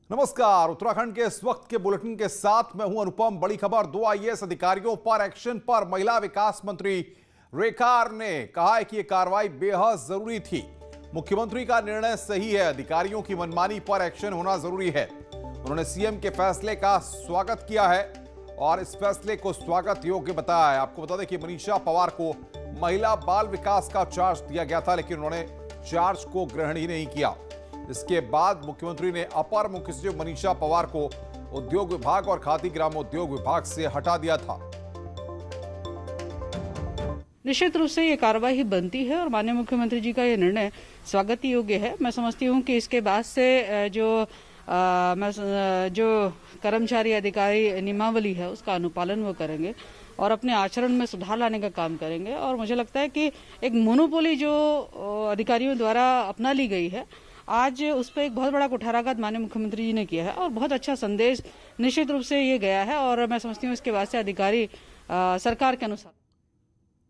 नमस्कार। उत्तराखंड के इस वक्त के बुलेटिन के साथ मैं हूं अनुपम। बड़ी खबर, 2 आईएएस अधिकारियों पर एक्शन पर महिला विकास मंत्री रेखा आर्य ने कहा है कि यह कार्रवाई बेहद जरूरी थी। मुख्यमंत्री का निर्णय सही है, अधिकारियों की मनमानी पर एक्शन होना जरूरी है। उन्होंने सीएम के फैसले का स्वागत किया है और इस फैसले को स्वागत योग्य बताया है। आपको बता दें कि मनीषा पवार को महिला बाल विकास का चार्ज दिया गया था, लेकिन उन्होंने चार्ज को ग्रहण ही नहीं किया। इसके बाद मुख्यमंत्री ने अपर मुख्य सचिव मनीषा पवार को उद्योग विभाग और खादी ग्रामोद्योग विभाग से हटा दिया था। निश्चित रूप से ये कार्रवाई बनती है और माननीय मुख्यमंत्री जी का ये निर्णय स्वागत योग्य है। मैं समझती हूँ कि इसके बाद से जो कर्मचारी अधिकारी नियमावली है उसका अनुपालन वो करेंगे और अपने आचरण में सुधार लाने का काम करेंगे। और मुझे लगता है कि एक मोनोपोली जो अधिकारियों द्वारा अपना ली गई है, आज उस पर एक बहुत बड़ा कुठाराघात माननीय मुख्यमंत्री जी ने किया है और बहुत अच्छा संदेश निश्चित रूप से ये गया है। और मैं समझती हूँ इसके बाद से अधिकारी सरकार के अनुसार।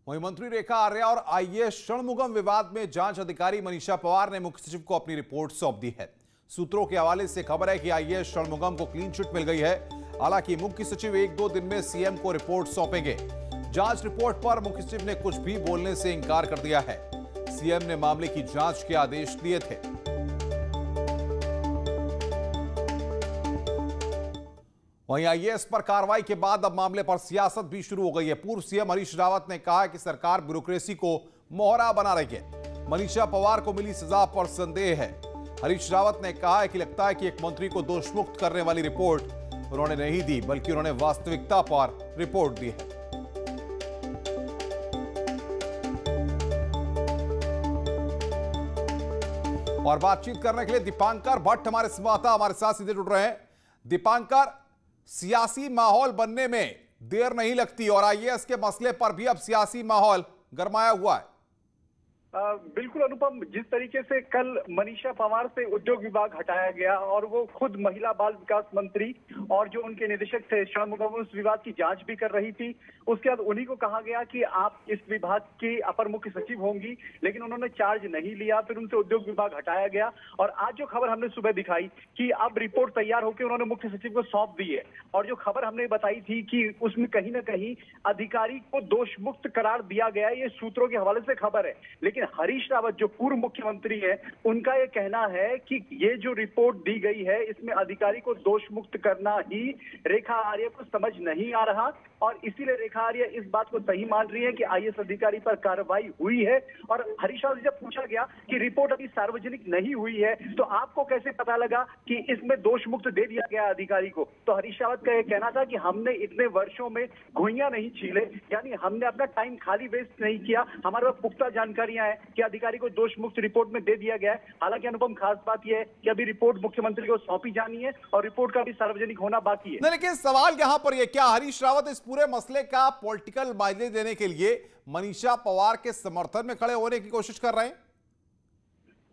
वहीं मंत्री रेखा आर्य और आईएएस षणमुगम विवाद में जांच अधिकारी मनीषा पवार ने मुख्य सचिव को अपनी रिपोर्ट सौंप दी है। सूत्रों के हवाले से खबर है कि आईएएस षणमुगम को क्लीन चिट मिल गई है। हालांकि मुख्य सचिव 1-2 दिन में सीएम को रिपोर्ट सौंपेंगे। जांच रिपोर्ट पर मुख्य सचिव ने कुछ भी बोलने से इंकार कर दिया है। सीएम ने मामले की जांच के आदेश दिए थे। वहीं आईएएस पर कार्रवाई के बाद अब मामले पर सियासत भी शुरू हो गई है। पूर्व सीएम हरीश रावत ने कहा है कि सरकार ब्यूरोक्रेसी को मोहरा बना रही है। मनीषा पवार को मिली सजा पर संदेह है। हरीश रावत ने कहा है कि लगता है कि एक मंत्री को दोषमुक्त करने वाली रिपोर्ट उन्होंने नहीं दी, बल्कि उन्होंने वास्तविकता पर रिपोर्ट दी है। और बातचीत करने के लिए दीपांकर भट्ट हमारे संवाददाता हमारे साथ सीधे जुड़ रहे हैं। दीपांकर, सियासी माहौल बनने में देर नहीं लगती और आईएएस के मसले पर भी अब सियासी माहौल गरमाया हुआ है। बिल्कुल अनुपम, जिस तरीके से कल मनीषा पवार से उद्योग विभाग हटाया गया और वो खुद महिला बाल विकास मंत्री और जो उनके निदेशक थे षणमुगम उस विवाद की जांच भी कर रही थी। उसके बाद उन्हीं को कहा गया कि आप इस विभाग की अपर मुख्य सचिव होंगी, लेकिन उन्होंने चार्ज नहीं लिया। फिर उनसे उद्योग विभाग हटाया गया और आज जो खबर हमने सुबह दिखाई कि अब रिपोर्ट तैयार होकर उन्होंने मुख्य सचिव को सौंप दी है। और जो खबर हमने बताई थी कि उसमें कहीं ना कहीं अधिकारी को दोष मुक्त करार दिया गया, ये सूत्रों के हवाले से खबर है। लेकिन हरीश रावत जो पूर्व मुख्यमंत्री हैं, उनका यह कहना है कि ये जो रिपोर्ट दी गई है इसमें अधिकारी को दोष मुक्त करना ही रेखा आर्य को समझ नहीं आ रहा और इसीलिए रेखा आर्य इस बात को सही मान रही है कि आईएएस अधिकारी पर कार्रवाई हुई है। और हरीश रावत जब पूछा गया कि रिपोर्ट अभी सार्वजनिक नहीं हुई है तो आपको कैसे पता लगा कि इसमें दोष मुक्त दे दिया गया अधिकारी को, तो हरीश रावत का यह कहना था कि हमने इतने वर्षों में घुइयां नहीं छीले, यानी हमने अपना टाइम खाली वेस्ट नहीं किया। हमारे पास पुख्ता जानकारियां हैं कि अधिकारी को दोष मुक्त रिपोर्ट में दे दिया गया है। हालांकि अनुपम, खास बात यह है कि अभी रिपोर्ट मुख्यमंत्री को सौंपी जानी है और रिपोर्ट का भी सार्वजनिक होना बाकी है। लेकिन सवाल यहां पर यह, क्या हरीश रावत इस पूरे मसले का पॉलिटिकल माइलेज देने के लिए मनीषा पवार के समर्थन में खड़े होने की कोशिश कर रहे हैं?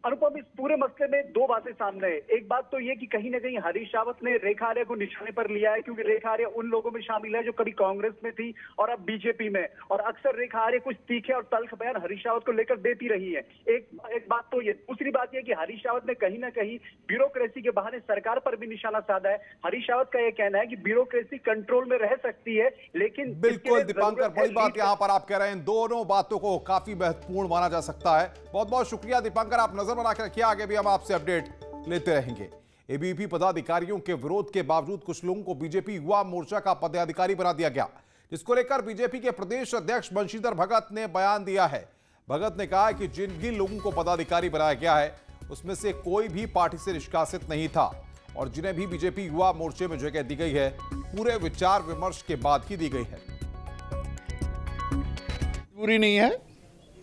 अनुपम, इस पूरे मसले में दो बातें सामने है। एक बात तो ये कि कहीं ना कहीं हरीश रावत ने रेखा आर्य को निशाने पर लिया है, क्योंकि रेखा आर्य उन लोगों में शामिल है जो कभी कांग्रेस में थी और अब बीजेपी में, और अक्सर रेखा आर्य कुछ तीखे और तल्ख बयान हरीश रावत को लेकर देती रही है। एक बात तो ये। दूसरी बात यह कि हरीश रावत ने कहीं ना कहीं ब्यूरोक्रेसी के बहाने सरकार पर भी निशाना साधा है। हरीश रावत का यह कहना है कि ब्यूरोक्रेसी कंट्रोल में रह सकती है, लेकिन बिल्कुल दीपांकर, बड़ी बात यहां पर आप कह रहे हैं, दोनों बातों को काफी महत्वपूर्ण माना जा सकता है। बहुत बहुत शुक्रिया दीपांकर, आप नजर बना के रखिए, आगे भी हम आपसे अपडेट लेते रहेंगे। एबीवीपी पदाधिकारियों के विरोध के बावजूद कुछ लोगों को बीजेपी युवा मोर्चा का पदाधिकारी बना दिया गया, जिसको लेकर बीजेपी के प्रदेश अध्यक्ष बंशीधर भगत ने बयान दिया है। भगत ने कहा है कि जिन लोगों को पदाधिकारी बनाया गया है उसमें से कोई भी पार्टी से निष्कासित नहीं था और जिन्हें भी बीजेपी युवा मोर्चे में जगह दी गई है पूरे विचार विमर्श के बाद ही दी गई है। पूरी नहीं है,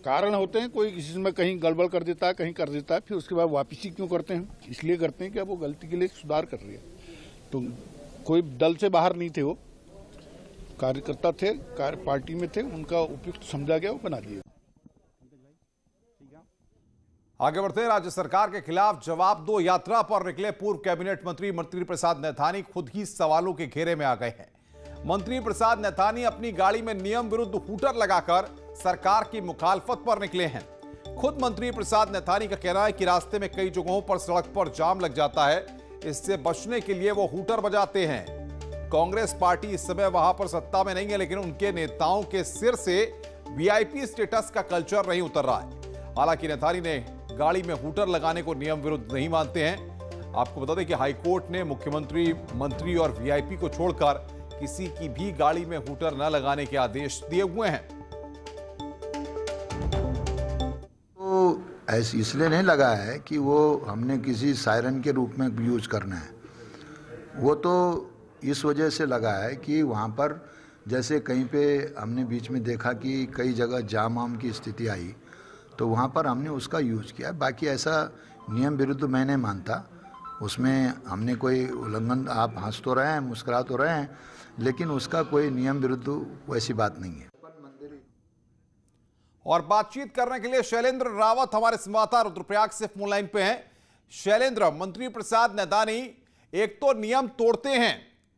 कारण होते हैं, कोई किसी में कहीं गड़बड़ कर देता है, कहीं कर देता है, फिर उसके बाद वापसी क्यों करते हैं? इसलिए करते हैं कि अब वो गलती के लिए सुधार कर रही है। तो कोई दल से बाहर नहीं थे, वो कार्यकर्ता थे, पार्टी में थे, उनका उपयुक्त समझा गया, वो बना दिया। आगे बढ़ते हैं। राज्य सरकार के खिलाफ जवाब दो यात्रा पर निकले पूर्व कैबिनेट मंत्री मंत्री प्रसाद नैथानी खुद ही सवालों के घेरे में आ गए हैं। मंत्री प्रसाद नैथानी अपनी गाड़ी में नियम विरुद्ध हूटर लगाकर सरकार की मुखालफत पर निकले हैं। खुद मंत्री प्रसाद नैथानी का कहना है कि रास्ते में कई जगहों पर सड़क पर जाम लग जाता है, इससे बचने के लिए वो हूटर बजाते हैं। कांग्रेस पार्टी इस समय वहां पर सत्ता में नहीं है, लेकिन उनके नेताओं के सिर से वीआईपी स्टेटस का कल्चर नहीं उतर रहा है। हालांकि नथानी ने गाड़ी में हूटर लगाने को नियम विरुद्ध नहीं मानते हैं। आपको बता दें कि हाईकोर्ट ने मुख्यमंत्री, मंत्री और वीआईपी को छोड़कर किसी की भी गाड़ी में हूटर न लगाने के आदेश दिए हुए हैं। तो ऐसे इसलिए नहीं लगा है कि वो हमने किसी सायरन के रूप में यूज करना है, वो तो इस वजह से लगा है कि वहाँ पर जैसे कहीं पे हमने बीच में देखा कि कई जगह जाम वाम की स्थिति आई, तो वहाँ पर हमने उसका यूज किया। बाकी ऐसा नियम विरुद्ध मैं नहीं मानता, उसमें हमने कोई उल्लंघन, आप हंस तो रहे हैं, मुस्कुरा तो रहे हैं, लेकिन उसका कोई नियम विरुद्ध वैसी बात नहीं है। और बातचीत करने के लिए शैलेंद्र रावत हमारे संवाददाता रुद्रप्रयाग से फोन लाइन पे हैं। शैलेंद्र, मंत्री प्रसाद नैदानी एक तो नियम तोड़ते हैं,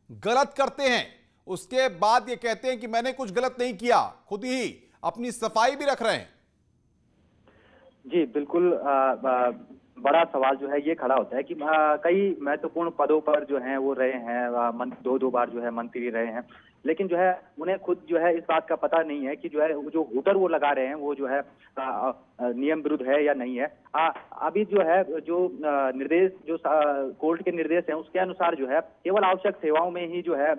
गलत करते हैं, उसके बाद ये कहते हैं कि मैंने कुछ गलत नहीं किया, खुद ही अपनी सफाई भी रख रहे हैं। जी बिल्कुल, बड़ा सवाल जो है ये खड़ा होता है कि कई महत्वपूर्ण पदों पर जो हैं वो रहे हैं, दो बार जो है मंत्री रहे हैं, लेकिन जो है उन्हें खुद जो है इस बात का पता नहीं है कि जो है जो हूटर वो लगा रहे हैं वो जो है नियम विरुद्ध है या नहीं है। अभी जो है जो निर्देश, जो कोर्ट के निर्देश हैं उसके अनुसार जो है केवल आवश्यक सेवाओं में ही जो है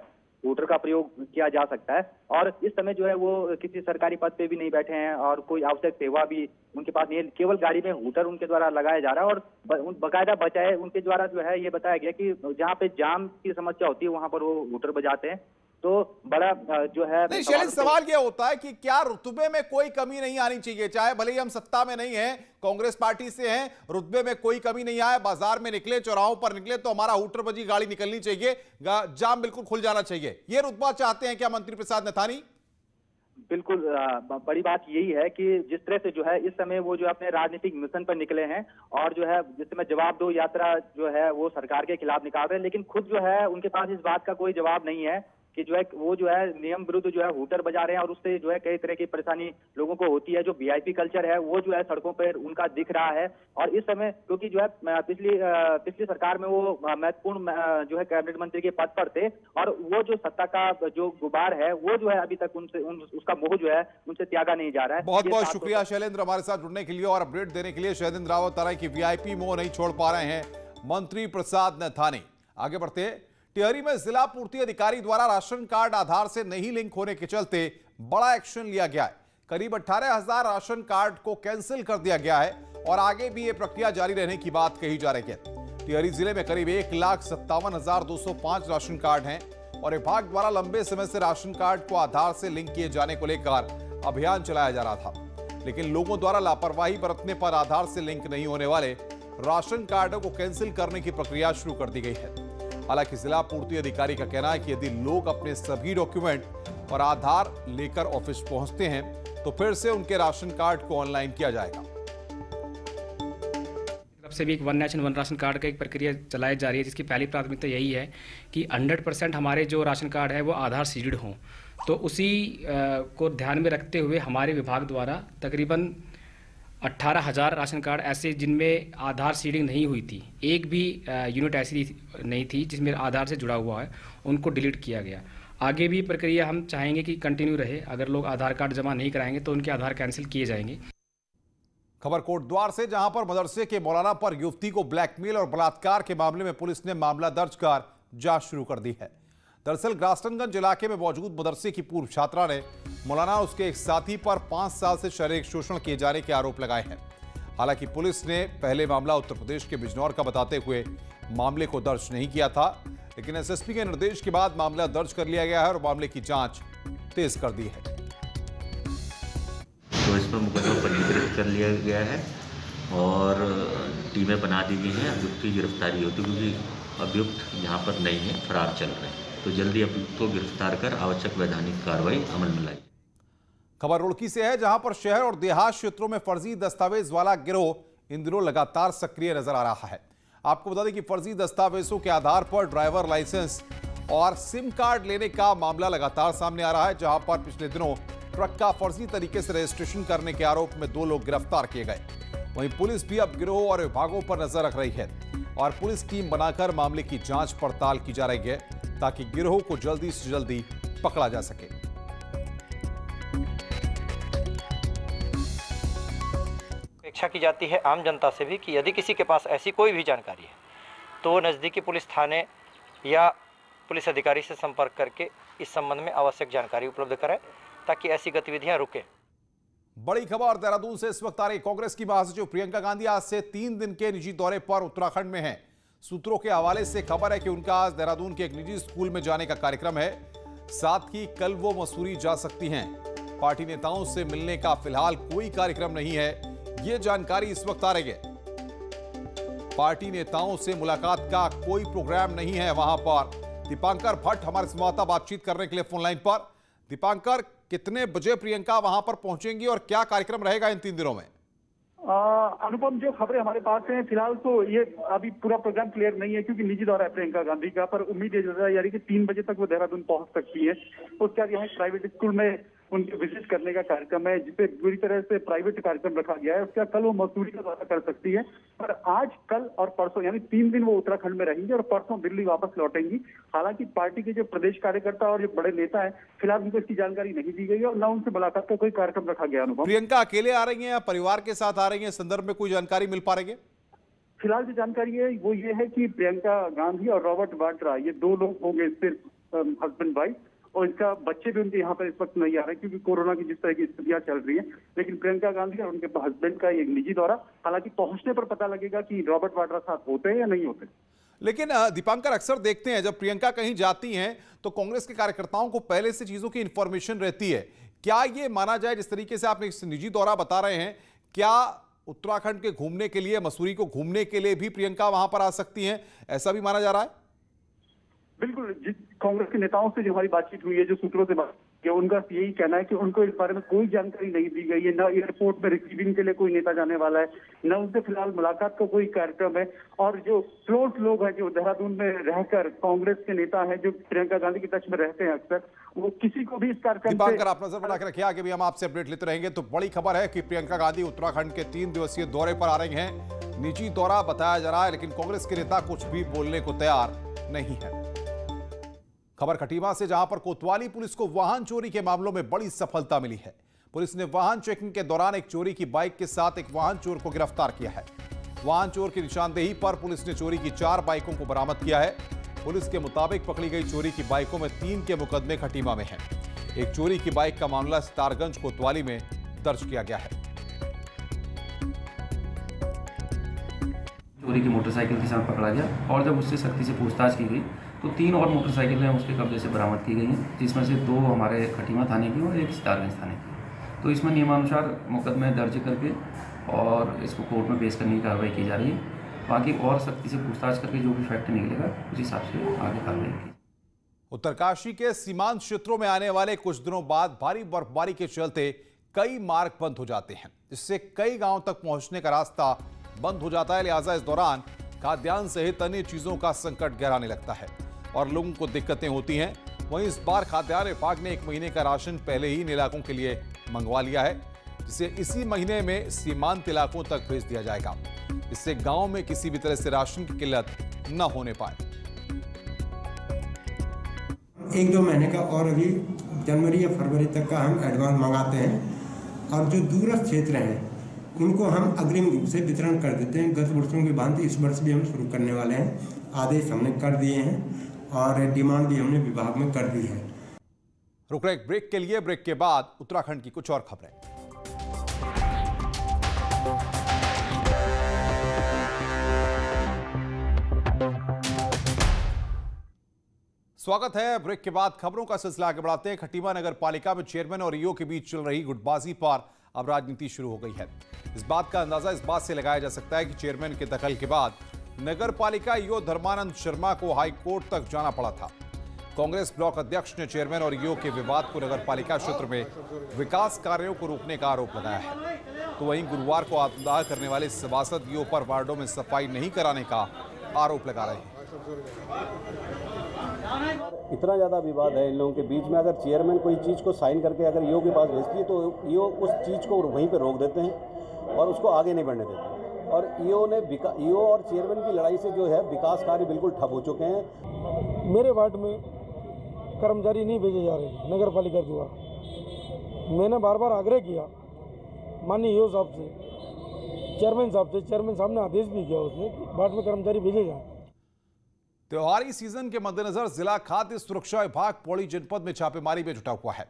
हूटर का प्रयोग किया जा सकता है, और इस समय जो है वो किसी सरकारी पद पे भी नहीं बैठे हैं और कोई आवश्यक सेवा भी उनके पास नहीं है, केवल गाड़ी में हूटर उनके द्वारा लगाया जा रहा है। और बकायदा बचाए उनके द्वारा जो है ये बताया गया कि जहाँ पे जाम की समस्या होती है वहां पर वो हूटर बजाते हैं। तो बड़ा जो है नहीं शैलेंद्र, सवाल यह होता है कि क्या रुतबे में कोई कमी नहीं आनी चाहिए, चाहे भले ही हम सत्ता में नहीं हैं, कांग्रेस पार्टी से हैं, रुतबे में कोई कमी नहीं आए, बाजार में निकले, चौराहों पर निकले तो हमारा हूटर बजी गाड़ी निकलनी चाहिए, जाम बिल्कुल खुल जाना चाहिए, ये रुतबा चाहते हैं क्या मंत्री प्रसाद नैथानी? बिल्कुल, बड़ी बात यही है कि जिस तरह से जो है इस समय वो जो अपने राजनीतिक मिशन पर निकले हैं और जो है जिस समय जवाब दो यात्रा जो है वो सरकार के खिलाफ निकाल रहे हैं, लेकिन खुद जो है उनके पास इस बात का कोई जवाब नहीं है कि जो है वो जो है नियम विरुद्ध जो है हूटर बजा रहे हैं और उससे जो है कई तरह की परेशानी लोगों को होती है। जो वीआईपी कल्चर है वो जो है सड़कों पर उनका दिख रहा है, और इस समय क्योंकि जो है पिछली सरकार में वो महत्वपूर्ण जो है कैबिनेट मंत्री के पद पर थे, और वो जो सत्ता का जो गुबार है वो जो है अभी तक उसका मोह जो है उनसे त्यागा नहीं जा रहा है। बहुत बहुत शुक्रिया शैलेंद्र हमारे साथ जुड़ने के लिए और अपडेट देने के लिए। शैलेंद्र रावत तरह की वीआईपी मोह नहीं छोड़ पा रहे हैं मंत्री प्रसाद नैथानी। आगे बढ़ते, टिहरी में जिला पूर्ति अधिकारी द्वारा राशन कार्ड आधार से नहीं लिंक होने के चलते बड़ा एक्शन लिया गया है। करीब 18,000 राशन कार्ड को कैंसिल कर दिया गया है और आगे भी ये प्रक्रिया जारी रहने की बात कही जा रही है। टिहरी जिले में करीब 1,57,205 राशन कार्ड हैं और विभाग द्वारा लंबे समय से राशन कार्ड को आधार से लिंक किए जाने को लेकर अभियान चलाया जा रहा था, लेकिन लोगों द्वारा लापरवाही बरतने पर आधार से लिंक नहीं होने वाले राशन कार्डों को कैंसिल करने की प्रक्रिया शुरू कर दी गई है। हालांकि जिला पूर्ति अधिकारी का कहना है कि यदि लोग अपने सभी डॉक्यूमेंट और आधार लेकर ऑफिस पहुंचते हैं तो फिर से उनके राशन कार्ड को ऑनलाइन किया जाएगा। तरफ से भी एक one nation one ration card का एक प्रक्रिया चलाई जा रही है, जिसकी पहली प्राथमिकता यही है कि 100% हमारे जो राशन कार्ड है वो आधार सीडेड हों। तो उसी को ध्यान में रखते हुए हमारे विभाग द्वारा तकरीबन 18,000 राशन कार्ड ऐसे जिनमें आधार सीडिंग नहीं हुई थी, एक भी यूनिट ऐसी नहीं थी जिसमें आधार से जुड़ा हुआ है, उनको डिलीट किया गया। आगे भी प्रक्रिया हम चाहेंगे कि कंटिन्यू रहे, अगर लोग आधार कार्ड जमा नहीं कराएंगे तो उनके आधार कैंसिल किए जाएंगे। खबर कोटद्वार से, जहां पर मदरसे के मौलाना पर युवती को ब्लैकमेल और बलात्कार के मामले में पुलिस ने मामला दर्ज कर जांच शुरू कर दी है। दरअसल ग्रास्टनगंज इलाके में मौजूद मदरसे की पूर्व छात्रा ने मौलाना और उसके एक साथी पर 5 साल से शारीरिक शोषण किए जाने के आरोप लगाए हैं। हालांकि पुलिस ने पहले मामला उत्तर प्रदेश के बिजनौर का बताते हुए मामले को दर्ज नहीं किया था, लेकिन एसएसपी के निर्देश के बाद मामला दर्ज कर लिया गया है और मामले की जांच तेज कर दी है। तो इसमें मुकदमा पंजीकृत कर लिया गया है और टीमें बना दी गई हैं। अभियुक्त की गिरफ्तारी होती, क्योंकि अभियुक्त यहाँ पर नहीं है, फरार चल रहे हैं, तो जल्दी अभियुक्त को गिरफ्तार कर आवश्यक वैधानिक कार्रवाई अमल में लाई। खबर रुड़की से है, जहां पर शहर और देहात क्षेत्रों में फर्जी दस्तावेज वाला गिरोह इन दिनों लगातार सक्रिय नजर आ रहा है। आपको बता दें कि फर्जी दस्तावेजों के आधार पर ड्राइवर लाइसेंस और सिम कार्ड लेने का मामला लगातार सामने आ रहा है, जहां पर पिछले दिनों ट्रक का फर्जी तरीके से रजिस्ट्रेशन करने के आरोप में 2 लोग गिरफ्तार किए गए। वहीं पुलिस भी अब गिरोह और विभागों पर नजर रख रही है। और पुलिस टीम बनाकर मामले की जांच पड़ताल की जा रही है ताकि गिरोह को जल्दी से जल्दी पकड़ा जा सके। अपेक्षा की जाती है आम जनता से भी कि यदि किसी के पास ऐसी कोई भी जानकारी है तो वो नज़दीकी पुलिस थाने या पुलिस अधिकारी से संपर्क करके इस संबंध में आवश्यक जानकारी उपलब्ध कराए ताकि ऐसी गतिविधियां रुके। बड़ी खबर देहरादून से इस वक्त आ रही। कांग्रेस की महासचिव प्रियंका गांधी आज से 3 दिन के निजी दौरे पर उत्तराखंड में हैं। सूत्रों के हवाले से खबर है कि उनका आज देहरादून के एक निजी स्कूल में जाने का कार्यक्रम है। साथ ही कल वो मसूरी जा सकती हैं। पार्टी नेताओं से मिलने का फिलहाल कोई कार्यक्रम नहीं है, ये जानकारी इस वक्त आ रही है। पार्टी नेताओं से मुलाकात का कोई प्रोग्राम नहीं है वहां पर। दीपांकर भट्ट हमारे संवाददाता बातचीत करने के लिए फोन लाइन पर। दीपांकर, कितने बजे प्रियंका वहां पर पहुंचेंगी और क्या कार्यक्रम रहेगा इन 3 दिनों में? अनुपम, जो खबरें हमारे पास हैं फिलहाल तो ये अभी पूरा प्रोग्राम क्लियर नहीं है क्योंकि निजी दौरा है प्रियंका गांधी का, पर उम्मीद है यानी कि 3 बजे तक वो देहरादून पहुंच सकती है। उसके बाद यहाँ प्राइवेट स्कूल में उनके विजिट करने का कार्यक्रम है जिसे पूरी तरह से प्राइवेट कार्यक्रम रखा गया है। उसके बाद कल वो मसूरी का दौरा कर सकती है, पर आज, कल और परसों यानी 3 दिन वो उत्तराखंड में रहेंगी और परसों दिल्ली वापस लौटेंगी। हालांकि पार्टी के जो प्रदेश कार्यकर्ता और जो बड़े नेता है फिलहाल उनको इसकी जानकारी नहीं दी गई है और न उनसे मुलाकात का कोई कार्यक्रम रखा गया। अनुभव, प्रियंका अकेले आ रही है या परिवार के साथ आ रही है, संदर्भ में कोई जानकारी मिल पा रही है? फिलहाल जो जानकारी है वो ये है कि प्रियंका गांधी और रॉबर्ट वाड्रा ये 2 लोग होंगे, सिर्फ हस्बैंड वाइफ, और इसका बच्चे भी उनके यहाँ पर इस वक्त नहीं आ रहे क्योंकि कोरोना की जिस तरह की स्थितियां चल रही है। लेकिन प्रियंका गांधी और उनके हस्बैंड का एक निजी दौरा, हालांकि पहुंचने पर पता लगेगा कि रॉबर्ट वाड्रा साथ होते हैं या नहीं होते। लेकिन दीपांकर, अक्सर देखते हैं जब प्रियंका कहीं जाती हैं तो कांग्रेस के कार्यकर्ताओं को पहले से चीजों की इंफॉर्मेशन रहती है। क्या ये माना जाए, जिस तरीके से आप एक निजी दौरा बता रहे हैं, क्या उत्तराखंड के घूमने के लिए, मसूरी को घूमने के लिए भी प्रियंका वहां पर आ सकती हैं, ऐसा भी माना जा रहा है? बिल्कुल, जिस कांग्रेस के नेताओं से जो हमारी बातचीत हुई है, जो सूत्रों से बात की, उनका यही कहना है कि उनको इस बारे में कोई जानकारी नहीं दी गई है। न एयरपोर्ट में रिसीविंग के लिए कोई नेता जाने वाला है, न उनसे फिलहाल मुलाकात का कोई कार्यक्रम है। और जो क्लोज लोग हैं जो देहरादून में रहकर कांग्रेस के नेता हैं, जो प्रियंका गांधी के टच में रहते हैं अक्सर, वो किसी को भी इस कार्यक्रम से... दीपांकर, आप नजर बना के रखिए, आगे भी हम आपसे अपडेट लेते रहेंगे। तो बड़ी खबर है कि प्रियंका गांधी उत्तराखंड के 3 दिवसीय दौरे पर आ रही हैं। निजी दौरा बताया जा रहा है, लेकिन कांग्रेस के नेता कुछ भी बोलने को तैयार नहीं है। खबर खटीमा से, जहां पर कोतवाली पुलिस को वाहन चोरी के मामलों में बड़ी सफलता मिली है। पुलिस ने वाहन चेकिंग के दौरान एक चोरी की बाइक के साथ एक वाहन चोर को गिरफ्तार किया है। वाहन चोर की निशानदेही पर पुलिस ने चोरी की 4 बाइकों को बरामद किया है। पुलिस के मुताबिक पकड़ी गई चोरी की बाइकों में 3 के मुकदमे खटीमा में हैं। एक चोरी की बाइक का मामला सितारगंज कोतवाली में दर्ज किया गया है। चोरी की मोटरसाइकिल के साथ पकड़ा गया और जब उससे सख्ती से पूछताछ की गई तो 3 और मोटरसाइकिलें उसके कब्जे से बरामद की गई हैं, जिसमें से 2 हमारे खटीमा थाने की और 1 सितारगंज थाने की। तो इसमें नियमानुसार मुकदमे दर्ज करके और इसको कोर्ट में पेश करने की कार्रवाई की जा रही है। बाकी और सख्ती से पूछताछ करके जो भी फैक्ट निकलेगा उस हिसाब से आगे कार्रवाई की। उत्तरकाशी के सीमांत क्षेत्रों में आने वाले कुछ दिनों बाद भारी बर्फबारी के चलते कई मार्ग बंद हो जाते हैं, जिससे कई गांव तक पहुंचने का रास्ता बंद हो जाता है। लिहाजा इस दौरान खाद्यान्न सहित अन्य चीजों का संकट गहराने लगता है और लोगों को दिक्कतें होती हैं। वहीं इस बार खाद्यान्न विभाग ने 1 महीने का राशन पहले ही इन इलाकों के लिए मंगवा लिया है, जिसे इसी महीने में सीमांत इलाकों तक भेज दिया जाएगा। इससे गांव में किसी भी तरह से राशन की किल्लत न होने पाए। 1-2 महीने का और अभी जनवरी या फरवरी तक का हम एडवांस मंगाते हैं और जो दूरस्थ क्षेत्र हैं उनको हम अग्रिम रूप से वितरण कर देते हैं। गत वर्षों की भांति इस वर्ष भी हम शुरू करने वाले हैं। आदेश हमने कर दिए हैं और डिमांड भी हमने विभाग में कर दी है। रुक रहे एक ब्रेक के लिए। ब्रेक के बाद उत्तराखंड की कुछ और खबरें। स्वागत है। ब्रेक के बाद खबरों का सिलसिला आगे बढ़ाते हैं। खटीमा नगर पालिका में चेयरमैन और ईओ के बीच चल रही गुटबाजी पर अब राजनीति शुरू हो गई है। इस बात का अंदाजा इस बात से लगाया जा सकता है कि चेयरमैन के दखल के बाद नगर पालिका ईओ धर्मानंद शर्मा को हाई कोर्ट तक जाना पड़ा था। कांग्रेस ब्लॉक अध्यक्ष ने चेयरमैन और ईओ के विवाद को नगर पालिका क्षेत्र में विकास कार्यों को रोकने का आरोप लगाया है। तो वहीं गुरुवार को आत्मदाह करने वाले सभासद ईओ पर वार्डों में सफाई नहीं कराने का आरोप लगा रहे हैं। इतना ज़्यादा विवाद है इन लोगों के बीच में, अगर चेयरमैन कोई चीज़ को साइन करके अगर ईओ के पास भेजती है तो ईओ उस चीज़ को वहीं पर रोक देते हैं और उसको आगे नहीं बढ़ने देते। और ईओ और चेयरमैन की लड़ाई से जो है विकास कार्य बिल्कुल ठप हो चुके हैं। मेरे वार्ड में कर्मचारी नहीं भेजे जा रहे नगर पालिका द्वारा। मैंने बार बार आग्रह किया माननीय ईओ साहब से, चेयरमैन साहब ने आदेश भी किया उसने कि वार्ड में कर्मचारी भेजे जाएं। त्योहारी सीजन के मद्देनजर जिला खाद्य सुरक्षा विभाग पौड़ी जनपद में छापेमारी में जुटा हुआ है।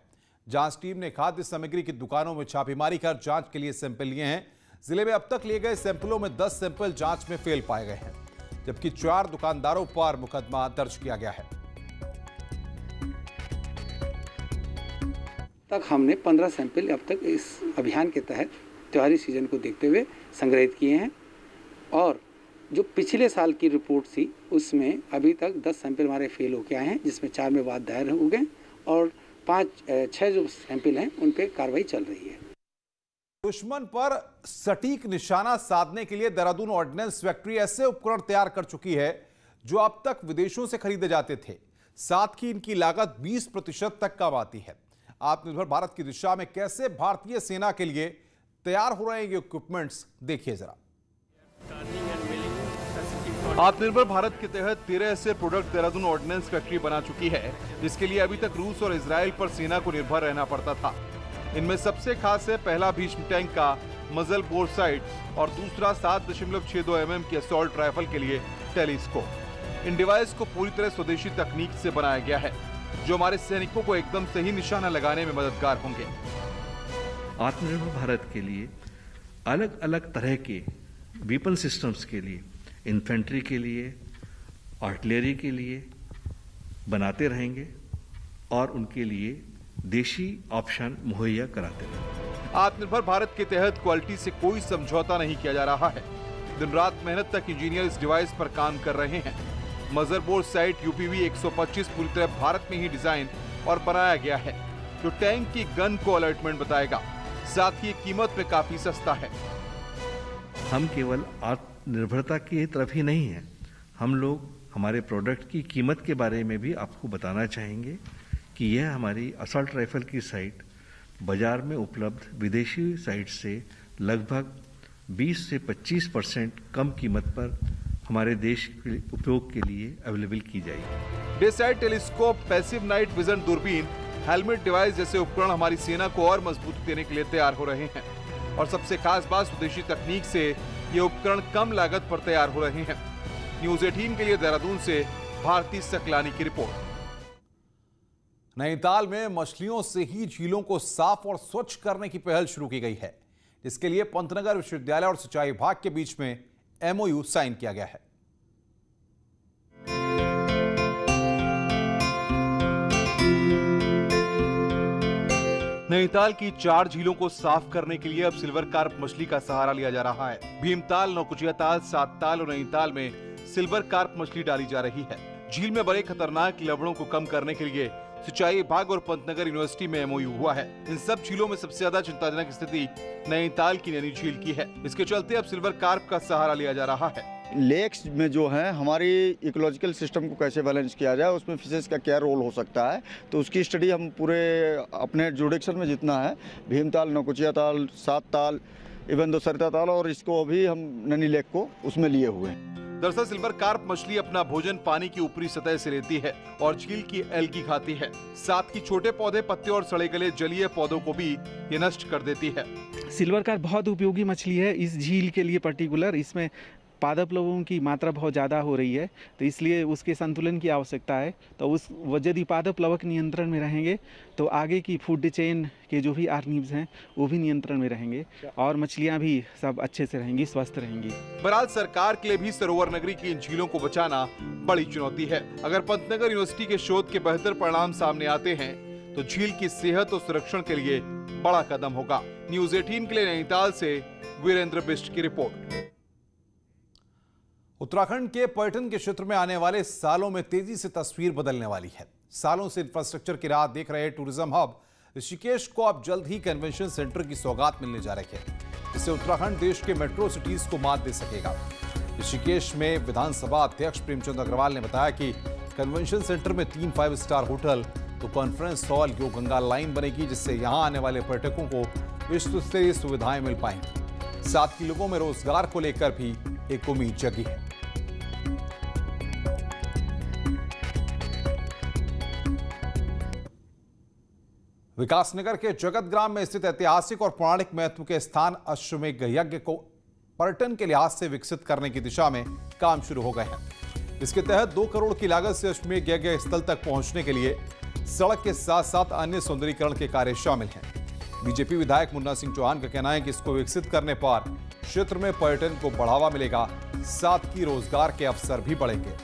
जांच टीम ने खाद्य सामग्री की दुकानों में छापेमारी कर जांच के लिए सैंपल लिए हैं। जिले में अब तक लिए गए सैंपलों में 10 सैंपल जांच में फेल पाए गए हैं, जबकि 4 दुकानदारों पर मुकदमा दर्ज किया गया है। तक हमने 15 सैंपल अब तक इस अभियान के तहत त्योहारी सीजन को देखते हुए संग्रहित किए हैं, और जो पिछले साल की रिपोर्ट थी उसमें अभी तक 10 सैंपल हमारे फेल होके आए हैं, जिसमें 4 में वाद दायर हो गए और 6 जो सैंपल हैं उन पे कार्रवाई चल रही है। दुश्मन पर सटीक निशाना साधने के लिए देहरादून ऑर्डिनेंस फैक्ट्री ऐसे उपकरण तैयार कर चुकी है जो अब तक विदेशों से खरीदे जाते थे। साथ ही इनकी लागत 20% तक कम आती है। आत्मनिर्भर भारत की दिशा में कैसे भारतीय सेना के लिए तैयार हो रहे हैं ये इक्विपमेंट्स, देखिए जरा। आत्मनिर्भर भारत के तहत 13 ऐसे प्रोडक्ट देहरादून ऑर्डिनेंस फैक्ट्री बना चुकी है, जिसके लिए अभी तक रूस और इजराइल पर सेना को निर्भर रहना पड़ता था। इनमें सबसे खास है पहला भीष्म टैंक का मजल बोर साइट और दूसरा 7.62 mm की असॉल्ट राइफल के लिए टेलीस्कोप। इन डिवाइस को पूरी तरह स्वदेशी तकनीक से बनाया गया है, जो हमारे सैनिकों को एकदम सही निशाना लगाने में मददगार होंगे। आत्मनिर्भर भारत के लिए अलग अलग तरह के वेपन सिस्टम्स के लिए, इन्फेंट्री के लिए, आर्टिलरी के लिए बनाते रहेंगे और उनके लिए देशी ऑप्शन मुहैया कराते रहेंगे। आत्मनिर्भर भारत के तहत क्वालिटी से कोई समझौता नहीं किया जा रहा है। दिन रात मेहनत तक इंजीनियर इस डिवाइस पर काम कर रहे हैं। मदरबोर्ड साइट UPV 125 पूरी तरह भारत में ही डिजाइन और बनाया गया है, जो टैंक की गन को अलर्टमेंट बताएगा। साथ ही कीमत में काफी सस्ता है। हम केवल आत्मनिर्भरता की तरफ ही नहीं है, हम लोग हमारे प्रोडक्ट की कीमत के बारे में भी आपको बताना चाहेंगे कि यह हमारी असॉल्ट राइफल की साइट बाजार में उपलब्ध विदेशी साइट से लगभग 20 से 25% कम कीमत पर हमारे देश के उपयोग के लिए अवेलेबल की जाएगी। Day site telescope, passive night vision दूरबीन, हेलमेट डिवाइस जैसे उपकरण हमारी सेना को और मजबूती देने के लिए तैयार हो रहे हैं। और सबसे खास बात, स्वदेशी तकनीक से ये उपकरण कम लागत पर तैयार हो रहे हैं। न्यूज़ 18 के लिए देहरादून से भारती सकलानी की रिपोर्ट। नैनीताल में मछलियों से ही झीलों को साफ और स्वच्छ करने की पहल शुरू की गई है, जिसके लिए पंतनगर विश्वविद्यालय और सिंचाई विभाग के बीच में MOU साइन किया गया है। नैनीताल की 4 झीलों को साफ करने के लिए अब सिल्वर कार्प मछली का सहारा लिया जा रहा है। भीमताल, नौकुचिया ताल, सात ताल और नैनीताल में सिल्वर कार्प मछली डाली जा रही है। झील में बड़े खतरनाक लवणों को कम करने के लिए सिंचाई विभाग और पंतनगर यूनिवर्सिटी में MOU हुआ है। इन सब झीलों में सबसे ज्यादा चिंताजनक स्थिति नैनीताल की नैनी झील की है। इसके चलते अब सिल्वर कार्प का सहारा लिया जा रहा है। लेक्स में जो है हमारी इकोलॉजिकल सिस्टम को कैसे बैलेंस किया जाए, उसमें फिशेस का क्या रोल हो सकता है, तो उसकी स्टडी हम पूरे अपने जुडिक्शन में जितना है, भीमताल, नौकुचिया ताल, सात ताल, इवन दो सरिता ताल और इसको अभी हम नैनी लेक को उसमें लिए हुए हैं। दरअसल सिल्वर कार्प मछली अपना भोजन पानी की ऊपरी सतह से लेती है और झील की एल्गी खाती है। साथ ही छोटे पौधे, पत्ते और सड़े गले जलीय पौधों को भी ये नष्ट कर देती है। सिल्वर कार्प बहुत उपयोगी मछली है इस झील के लिए पर्टिकुलर। इसमें पादप लवणों की मात्रा बहुत ज़्यादा हो रही है, तो इसलिए उसके संतुलन की आवश्यकता है। तो उस यदि पादप लवक नियंत्रण में रहेंगे तो आगे की फूड चेन के जो भी आर्गेनिज्म हैं वो भी नियंत्रण में रहेंगे और मछलियां भी सब अच्छे से रहेंगी, स्वस्थ रहेंगी। बहरहाल सरकार के लिए भी सरोवर नगरी की इन झीलों को बचाना बड़ी चुनौती है। अगर पंतनगर यूनिवर्सिटी के शोध के बेहतर परिणाम सामने आते हैं तो झील की सेहत और संरक्षण के लिए बड़ा कदम होगा। न्यूज़ 18 के लिए नैनीताल से वीरेंद्र बिष्ट की रिपोर्ट। उत्तराखंड के पर्यटन के क्षेत्र में आने वाले सालों में तेजी से तस्वीर बदलने वाली है। सालों से इंफ्रास्ट्रक्चर की राह देख रहे टूरिज्म हब ऋषिकेश को अब जल्द ही कन्वेंशन सेंटर की सौगात मिलने जा रही है, जिससे उत्तराखंड देश के मेट्रो सिटीज को मात दे सकेगा। ऋषिकेश में विधानसभा अध्यक्ष प्रेमचंद अग्रवाल ने बताया कि कन्वेंशन सेंटर में 3 5 स्टार होटल, तो कॉन्फ्रेंस हॉल, यो गंगा लाइन बनेगी, जिससे यहां आने वाले पर्यटकों को विश्व स्तरीय सुविधाएं मिल पाएंगी। साथ ही लोगों में रोजगार को लेकर भी एक उम्मीद जगी है। विकासनगर के जगत ग्राम में स्थित ऐतिहासिक और पौराणिक महत्व के स्थान अश्वमेध यज्ञ को पर्यटन के लिहाज से विकसित करने की दिशा में काम शुरू हो गए हैं। इसके तहत 2 करोड़ की लागत से अश्वमेध यज्ञ स्थल तक पहुंचने के लिए सड़क के साथ साथ अन्य सौंदर्यीकरण के कार्य शामिल हैं। बीजेपी विधायक मुन्ना सिंह चौहान का कहना है कि इसको विकसित करने पर क्षेत्र में पर्यटन को बढ़ावा मिलेगा, साथ ही रोजगार के अवसर भी बढ़ेंगे।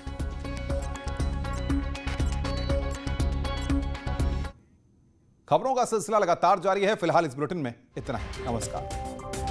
खबरों का सिलसिला लगातार जारी है। फिलहाल इस बुलेटिन में इतना ही। नमस्कार।